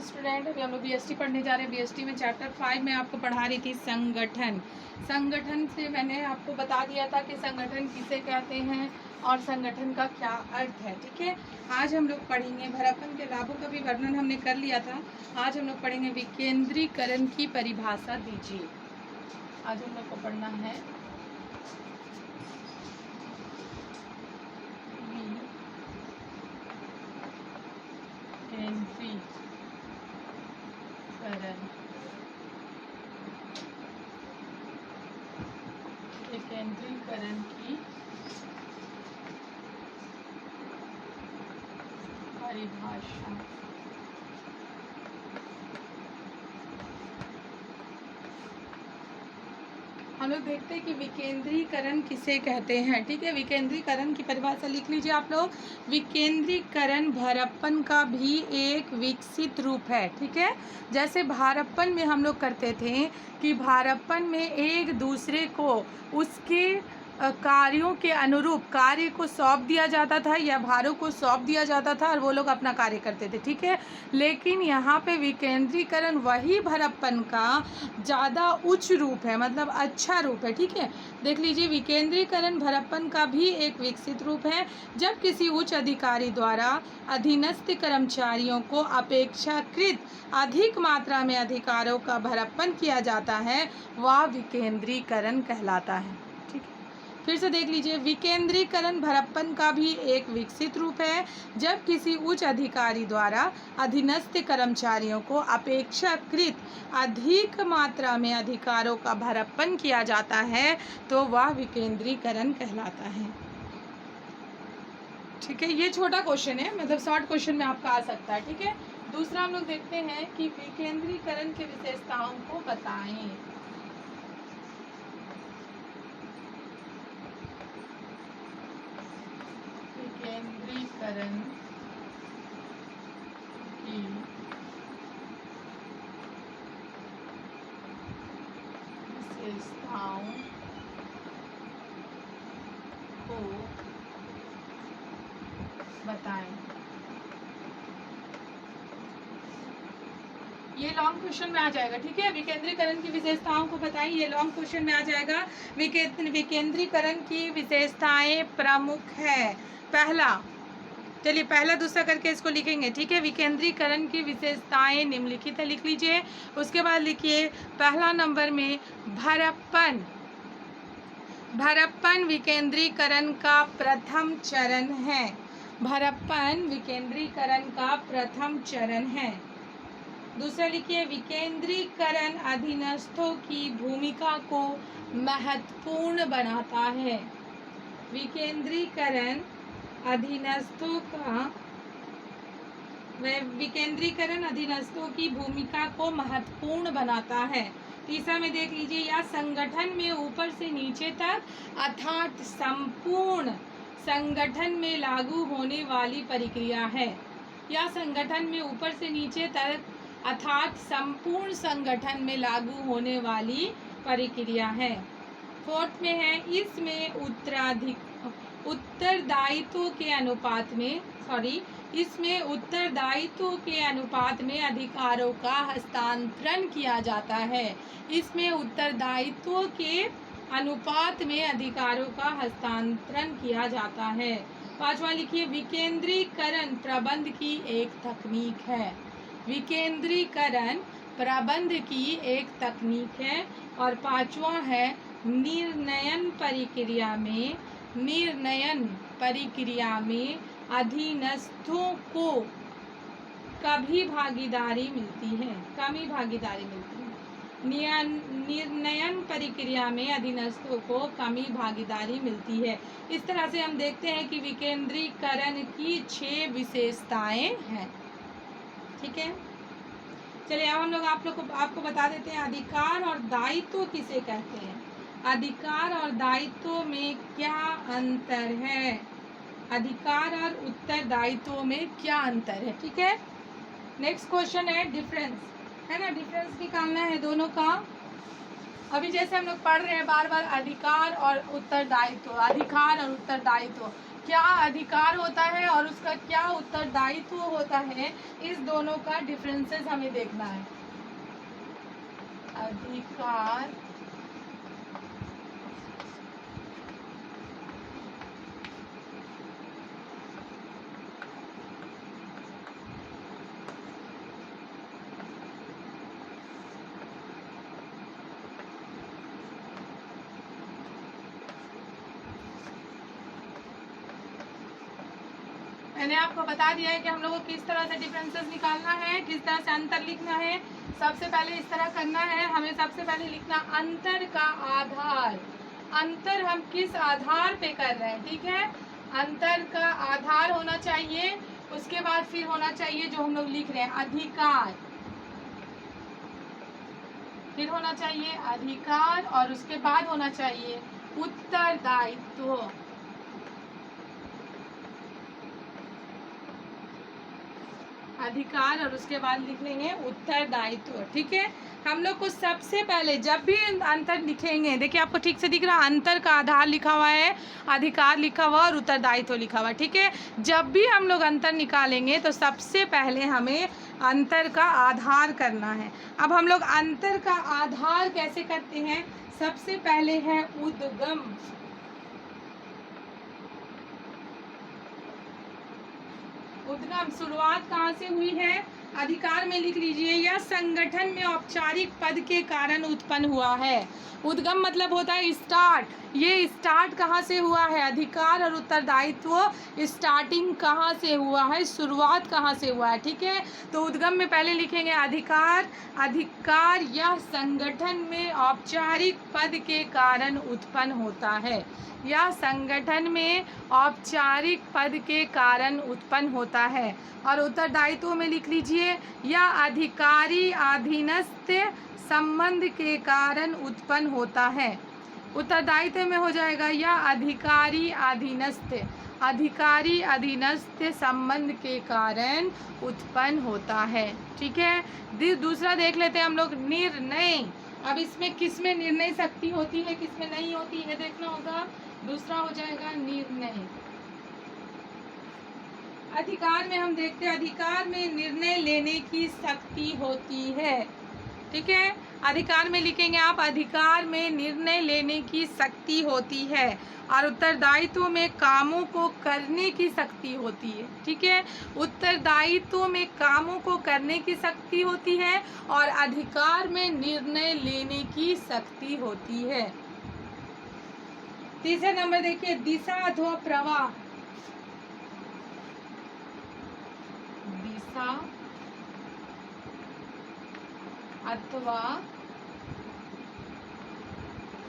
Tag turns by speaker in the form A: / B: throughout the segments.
A: Student, अभी हम लोग बीएसटी पढ़ने जा रहे हैं। बीएसटी में चैप्टर 5 में आपको पढ़ा रही थी संगठन। संगठन से मैंने आपको बता दिया था कि संगठन किसे कहते हैं और संगठन का क्या अर्थ है। ठीक है, आज हम लोग पढ़ेंगे भरापन के लाभों का भी वर्णन हमने कर लिया था। आज हम लोग पढ़ेंगे विकेंद्रीकरण की परिभाषा दीजिए। आज हम लोग को पढ़ना है विकेंद्रीकरण की परिभाषा। हम लोग देखते हैं कि विकेंद्रीकरण किसे कहते हैं। ठीक है, विकेंद्रीकरण की परिभाषा लिख लीजिए आप लोग। विकेंद्रीकरण भारापन का भी एक विकसित रूप है। ठीक है, जैसे भारापन में हम लोग करते थे कि भारापन में एक दूसरे को उसके कार्यों के अनुरूप कार्य को सौंप दिया जाता था या भारों को सौंप दिया जाता था और वो लोग अपना कार्य करते थे। ठीक है, लेकिन यहाँ पे विकेंद्रीकरण वही भारापन का ज़्यादा उच्च रूप है, मतलब अच्छा रूप है। ठीक है, देख लीजिए, विकेंद्रीकरण भारापन का भी एक विकसित रूप है। जब किसी उच्च अधिकारी द्वारा अधीनस्थ कर्मचारियों को अपेक्षाकृत अधिक मात्रा में अधिकारों का भारापन किया जाता है, वह विकेंद्रीकरण कहलाता है। ठीक है, फिर से देख लीजिए, विकेंद्रीकरण भारापन का भी एक विकसित रूप है। जब किसी उच्च अधिकारी द्वारा अधीनस्थ कर्मचारियों को अपेक्षाकृत अधिक मात्रा में अधिकारों का भारापन किया जाता है तो वह विकेंद्रीकरण कहलाता है। ठीक है, ये छोटा क्वेश्चन है, मतलब शॉर्ट क्वेश्चन में आपका आ सकता है। ठीक है, दूसरा हम लोग देखते हैं कि विकेंद्रीकरण की विशेषताओं को बताएं। विकेंद्रीकरण की विशेषताओं को बताएं। ये लॉन्ग क्वेश्चन में आ जाएगा। ठीक है, विकेंद्रीकरण की विशेषताओं को बताएं, ये लॉन्ग क्वेश्चन में आ जाएगा। विकेंद्रीकरण की विशेषताएं प्रमुख है। पहला, चलिए पहला दूसरा करके इसको लिखेंगे। ठीक है, विकेंद्रीकरण की विशेषताएं निम्नलिखित है, लिख लीजिए। उसके बाद लिखिए पहला नंबर में भारापन। भारापन विकेंद्रीकरण का प्रथम चरण है। भारापन विकेंद्रीकरण का प्रथम चरण है। दूसरा लिखिए, विकेंद्रीकरण अधीनस्थों की भूमिका को महत्वपूर्ण बनाता है। विकेंद्रीकरण अधीनस्थों की भूमिका को महत्वपूर्ण बनाता है। तीसरा में देख लीजिए, या संगठन में ऊपर से नीचे तक अर्थात संपूर्ण संगठन में लागू होने वाली प्रक्रिया है। या संगठन में ऊपर से नीचे तक अर्थात संपूर्ण संगठन में लागू होने वाली प्रक्रिया है। फोर्थ में है, इसमें उत्तरदायित्व के अनुपात में अधिकारों का हस्तांतरण किया जाता है। इसमें उत्तरदायित्व के अनुपात में अधिकारों का हस्तांतरण किया जाता है। पांचवा लिखिए, विकेंद्रीकरण प्रबंध की एक तकनीक है। विकेंद्रीकरण प्रबंध की एक तकनीक है। और पांचवा है, निर्णयन प्रक्रिया में अधीनस्थों को कमी भागीदारी मिलती है। निर्णयन प्रक्रिया में अधीनस्थों को कमी भागीदारी मिलती है। इस तरह से हम देखते हैं कि विकेंद्रीकरण की 6 विशेषताएं हैं। ठीक है, चलिए अब हम लोग आपको बता देते हैं अधिकार और दायित्व किसे कहते हैं। अधिकार और दायित्व में क्या अंतर है। अधिकार और उत्तरदायित्व में क्या अंतर है। ठीक है, नेक्स्ट क्वेश्चन है डिफरेंस, है ना, डिफरेंस निकालना है दोनों का। अभी जैसे हम लोग पढ़ रहे हैं बार बार अधिकार और उत्तरदायित्व, अधिकार और उत्तरदायित्व, क्या अधिकार होता है और उसका क्या उत्तरदायित्व होता है, इस दोनों का डिफरेंसेस हमें देखना है। अधिकार मैंने आपको बता दिया है कि हम लोग को किस तरह से डिफरेंसेस निकालना है, किस तरह से अंतर लिखना है। सबसे पहले इस तरह करना है, हमें सबसे पहले लिखना अंतर का आधार। अंतर हम किस आधार पे कर रहे हैं, ठीक है। अंतर का आधार होना चाहिए, उसके बाद फिर होना चाहिए जो हम लोग लिख रहे हैं अधिकार, फिर होना चाहिए अधिकार और उसके बाद होना चाहिए उत्तरदायित्व। अधिकार और उसके बाद लिख लेंगे उत्तरदायित्व, ठीक है। हम लोग को सबसे पहले जब भी अंतर लिखेंगे, देखिए आपको ठीक से दिख रहा है, अंतर का आधार लिखा हुआ है, अधिकार लिखा हुआ और उत्तरदायित्व लिखा हुआ है, ठीक है। जब भी हम लोग अंतर निकालेंगे तो सबसे पहले हमें अंतर का आधार करना है। अब हम लोग अंतर का आधार कैसे करते हैं, सबसे पहले है उद्गम। उद्गम शुरुआत कहाँ से हुई है, अधिकार में लिख लीजिए, यह संगठन में औपचारिक पद के कारण उत्पन्न हुआ है। उद्गम मतलब होता है स्टार्ट, ये स्टार्ट कहाँ से हुआ है, अधिकार और उत्तरदायित्व स्टार्टिंग कहाँ से हुआ है, शुरुआत कहाँ से हुआ है, ठीक है। तो उद्गम में पहले लिखेंगे अधिकार, अधिकार यह संगठन में औपचारिक पद के कारण उत्पन्न होता है, यह संगठन में औपचारिक पद के कारण उत्पन्न होता है। और उत्तरदायित्व में लिख लीजिए, यह अधिकारी अधीनस्थ संबंध के कारण उत्पन्न होता है। उत्तरदायित्व में हो जाएगा, यह अधिकारी अधीनस्थ संबंध के कारण उत्पन्न होता है, ठीक है। दूसरा देख लेते हैं हम लोग, निर्णय। अब इसमें किस में निर्णय शक्ति होती है, किस में नहीं होती है देखना होगा। दूसरा हो जाएगा निर्णय। अधिकार में हम देखते हैं, अधिकार में निर्णय लेने की शक्ति होती है, ठीक है। अधिकार में लिखेंगे आप, अधिकार में निर्णय लेने की शक्ति होती है। और उत्तरदायित्व में कामों को करने की शक्ति होती है, ठीक है। उत्तरदायित्व में कामों को करने की शक्ति होती है और अधिकार में निर्णय लेने की शक्ति होती है। तीसरा नंबर देखिए, दिशा अथवा प्रवाह। दिशा अथवा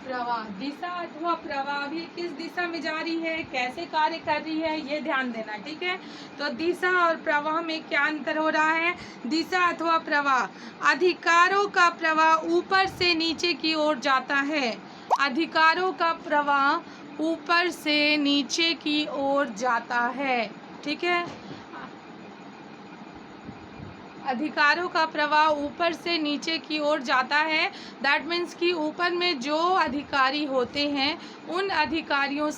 A: प्रवाह, दिशा अथवा प्रवाह भी किस दिशा में जा रही है, कैसे कार्य कर रही है, ये ध्यान देना, ठीक है। तो दिशा और प्रवाह में क्या अंतर हो रहा है। दिशा अथवा प्रवाह, अधिकारों का प्रवाह ऊपर से नीचे की ओर जाता है, अधिकारों का प्रवाह ऊपर से नीचे की ओर जाता है, ठीक है। अधिकारों का प्रवाह ऊपर से नीचे की ओर जाता है, दैट मीन्स कि ऊपर में जो अधिकारी होते हैं उन अधिकारियों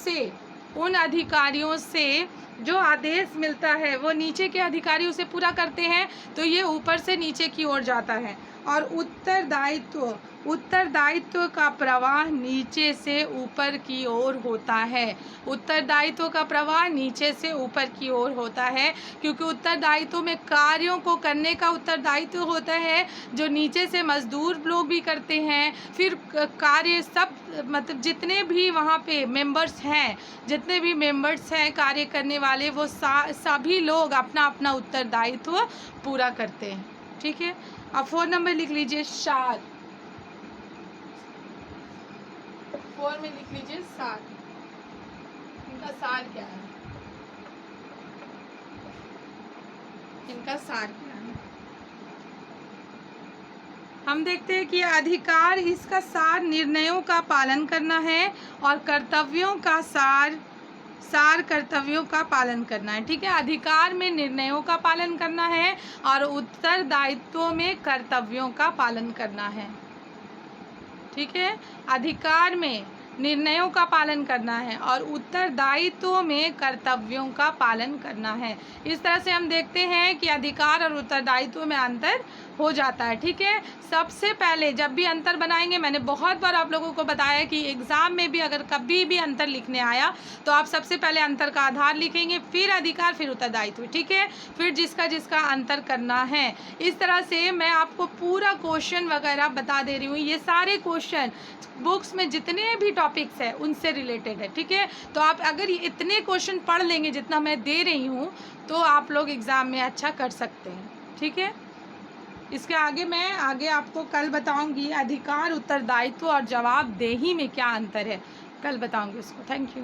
A: से जो आदेश मिलता है वो नीचे के अधिकारी उसे पूरा करते हैं, तो ये ऊपर से नीचे की ओर जाता है। और उत्तरदायित्व का प्रवाह नीचे से ऊपर की ओर होता है। उत्तरदायित्व का प्रवाह नीचे से ऊपर की ओर होता है, क्योंकि उत्तरदायित्व में कार्यों को करने का उत्तरदायित्व होता है, जो नीचे से मजदूर लोग भी करते हैं। फिर कार्य सब मतलब जितने भी वहाँ पे मेंबर्स हैं कार्य करने वाले, वो सभी लोग अपना अपना उत्तरदायित्व पूरा करते हैं, ठीक है। अब 4 नंबर लिख लीजिए, सार। 4 में लिख लीजिए सार। इनका सार क्या है, इनका सार क्या है। हम देखते हैं कि अधिकार, इसका सार निर्णयों का पालन करना है और कर्तव्यों का सार कर्तव्यों का पालन करना है, ठीक है। अधिकार में निर्णयों का पालन करना है और उत्तरदायित्व में कर्तव्यों का पालन करना है, ठीक है। अधिकार में निर्णयों का पालन करना है और उत्तरदायित्व में कर्तव्यों का पालन करना है। इस तरह से हम देखते हैं कि अधिकार और उत्तरदायित्व में अंतर हो जाता है। ठीक है, सबसे पहले जब भी अंतर बनाएंगे, मैंने बहुत बार आप लोगों को बताया कि एग्ज़ाम में भी अगर कभी भी अंतर लिखने आया तो आप सबसे पहले अंतर का आधार लिखेंगे, फिर अधिकार, फिर उत्तरदायित्व। ठीक है, फिर जिसका जिसका अंतर करना है। इस तरह से मैं आपको पूरा क्वेश्चन वगैरह बता दे रही हूँ। ये सारे क्वेश्चन बुक्स में जितने भी टॉपिक्स हैं उनसे रिलेटेड है। ठीक है, तो आप अगर ये इतने क्वेश्चन पढ़ लेंगे जितना मैं दे रही हूँ तो आप लोग एग्ज़ाम में अच्छा कर सकते हैं। ठीक है, इसके आगे मैं आपको कल बताऊंगी अधिकार, उत्तरदायित्व और जवाबदेही में क्या अंतर है, कल बताऊंगी उसको। Thank you.